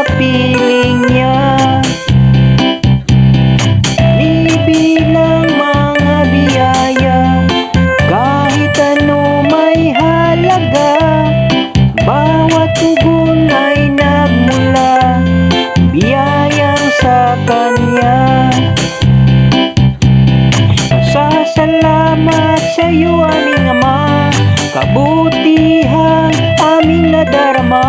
sa piling niya. Bibilang mga biyaya, kahit ano may halaga. Bawat tugon ay nagmula, biyayang sa kanya. Pasasalamat sa iyo aming Ama, kabutihang aming nadarama,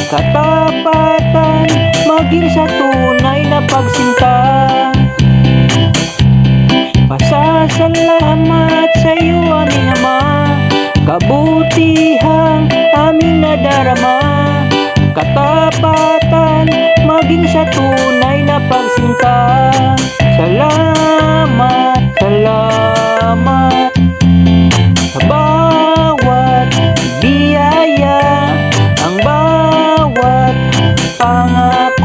katapatan maging sa tunay na pagsinta. Pasasalamat sa iyo aming Ama, kabutihang aming nadarama, katapatan maging sa tunay na pagsinta. Salamat, salamat sa bawat biyaya, ang bawat pangako